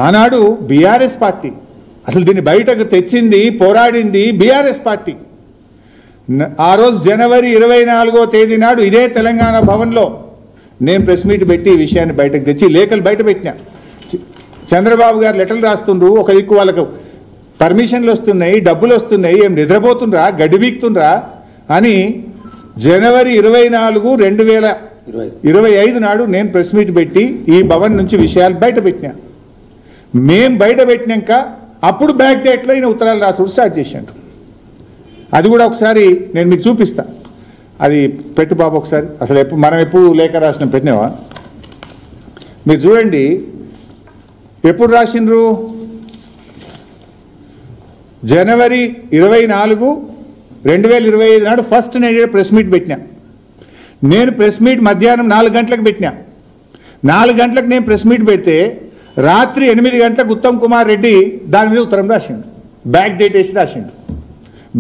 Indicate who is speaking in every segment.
Speaker 1: ఆనాడు BRS party అసలు దీన్ని బయటకు తెచ్చింది పోరాడింది బీఆర్ఎస్ పార్టీ. ఆ రోజు జనవరి 24వ తేదీ నాడు ఇదే తెలంగాణ భవన్లో నేను ప్రెస్ మీట్ పెట్టి ఈ విషయాన్ని బయటకు తెచ్చి లేఖలు బయట పెట్టినా. చంద్రబాబు గారు లెటర్లు రాస్తుండ్రు, ఒక దిక్కు వాళ్ళకు పర్మిషన్లు వస్తున్నాయి, డబ్బులు వస్తున్నాయి, ఏం నిద్రపోతుండ్రా గడ్డి వీక్తుండ్రా అని జనవరి 24, 2025 నాడు నేను ప్రెస్ మీట్ పెట్టి ఈ భవన్ నుంచి విషయాలు బయట పెట్టినా. మేం బయట పెట్టినాక అప్పుడు బ్యాక్ డేట్లో ఈయన ఉత్తరాలు రాసుడు స్టార్ట్ చేశాడు. అది కూడా ఒకసారి నేను మీకు చూపిస్తా. అది పెట్టు బాబు ఒకసారి. అసలు మనం ఎప్పుడు లేఖ రాసిన పెట్టినావా? మీరు చూడండి ఎప్పుడు రాసిండ్రు. జనవరి 24, 2025 నాడు ఫస్ట్ నేను ప్రెస్ మీట్ పెట్టినా. నేను ప్రెస్ మీట్ మధ్యాహ్నం 4 గంటలకు పెట్టినా. 4 గంటలకు నేను ప్రెస్ మీట్ పెడితే రాత్రి 8 గంటలకు ఉత్తమ్ కుమార్ రెడ్డి దాని మీద ఉత్తరం రాసిండు. బ్యాక్ డేట్ వేసి రాసిండు.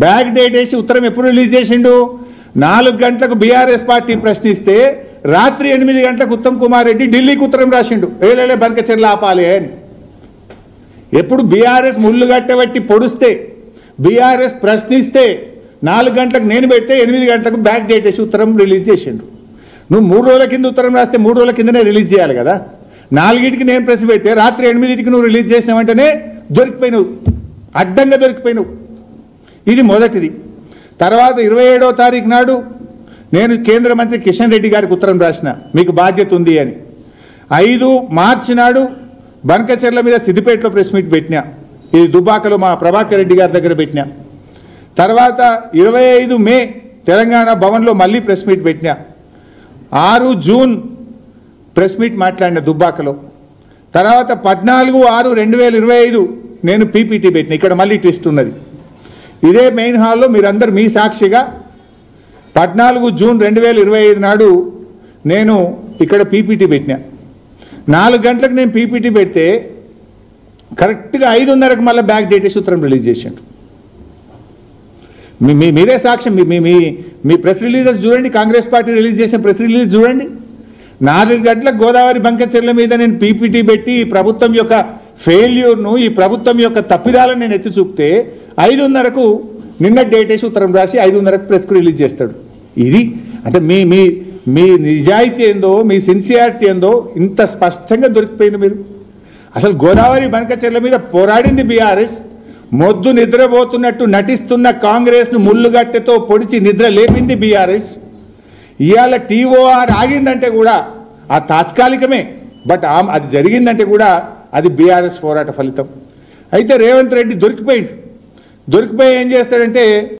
Speaker 1: బ్యాక్ డేట్ వేసి ఉత్తరం ఎప్పుడు రిలీజ్ చేసిండు? 4 గంటలకు బీఆర్ఎస్ పార్టీ ప్రశ్నిస్తే రాత్రి 8 గంటలకు ఉత్తమ్ కుమార్ రెడ్డి ఢిల్లీకి ఉత్తరం రాసిండు, ఏలేలే బనకచెర్ల ఆపాలి అని. ఎప్పుడు బీఆర్ఎస్ ముళ్ళు గట్టబట్టి పొడిస్తే, బీఆర్ఎస్ ప్రశ్నిస్తే 4 గంటలకు నేను పెడితే 8 గంటలకు బ్యాక్ డేట్ వేసి ఉత్తరం రిలీజ్ చేసిండు. నువ్వు 3 రోజుల కింద ఉత్తరం రాస్తే 3 రోజుల కిందనే రిలీజ్ చేయాలి కదా. 4కి నేను ప్రెస్ పెడితే రాత్రి 8కి నువ్వు రిలీజ్ చేసిన వెంటనే దొరికిపోయినావు, అడ్డంగా దొరికిపోయినావు. ఇది మొదటిది. తర్వాత 27వ తారీఖు నాడు నేను కేంద్ర మంత్రి కిషన్ రెడ్డి గారికి ఉత్తరం రాసిన, మీకు బాధ్యత ఉంది అని. 5 మార్చి నాడు బనకచెర్ల మీద సిద్దిపేటలో ప్రెస్ మీట్ పెట్టినా. ఇది దుబ్బాకలో మా ప్రభాకర్ రెడ్డి గారి దగ్గర పెట్టినా. తర్వాత 25 మే తెలంగాణ భవన్లో మళ్ళీ ప్రెస్ మీట్ పెట్టినా. 6 జూన్ ప్రెస్ మీట్ మాట్లాడిన దుబ్బాకలో. తర్వాత 14, 6, 2025 నేను పీపీటీ పెట్టిన. ఇక్కడ మళ్ళీ ట్విస్ట్ ఉన్నది. ఇదే మెయిన్ హాల్లో మీరందరూ మీ సాక్షిగా 14 జూన్ 2025 నాడు నేను ఇక్కడ పీపీటీ పెట్టినా. 4 గంటలకు నేను పీపీటీ పెడితే కరెక్ట్గా 5:30కు మళ్ళీ బ్యాక్ డేట్ వేసి ఉత్తరం రిలీజ్ చేసిండు. మీరే సాక్ష్యం. మీ ప్రెస్ రిలీజెస్ చూడండి, కాంగ్రెస్ పార్టీ రిలీజ్ చేసిన ప్రెస్ రిలీజ్ చూడండి. 4 గంటలకు గోదావరి బంకచెర్ల మీద నేను పీపీటీ పెట్టి ఈ ప్రభుత్వం యొక్క ఫెయిల్యూర్ను, ఈ ప్రభుత్వం యొక్క తప్పిదాలను నేను ఎత్తి చూపితే 5:30కు నిన్న డేట్ వేసి ఉత్తరం రాసి 5:30కు ప్రెస్కు రిలీజ్ చేస్తాడు. ఇది అంటే మీ నిజాయితీ ఏందో, మీ సిన్సియారిటీ ఏందో ఇంత స్పష్టంగా దొరికిపోయింది. మీరు అసలు గోదావరి బంకచెర్ల మీద పోరాడింది బీఆర్ఎస్, మొద్దు నిద్రపోతున్నట్టు నటిస్తున్న కాంగ్రెస్ను ముళ్ళుగట్టెతో పొడిచి నిద్ర లేపింది బీఆర్ఎస్. ఇవాళ టీఓఆర్ ఆగిందంటే కూడా ఆ తాత్కాలికమే, బట్ అది జరిగిందంటే కూడా అది బీఆర్ఎస్ పోరాట ఫలితం. అయితే రేవంత్ రెడ్డి దొరికిపోయి ఏం చేస్తాడంటే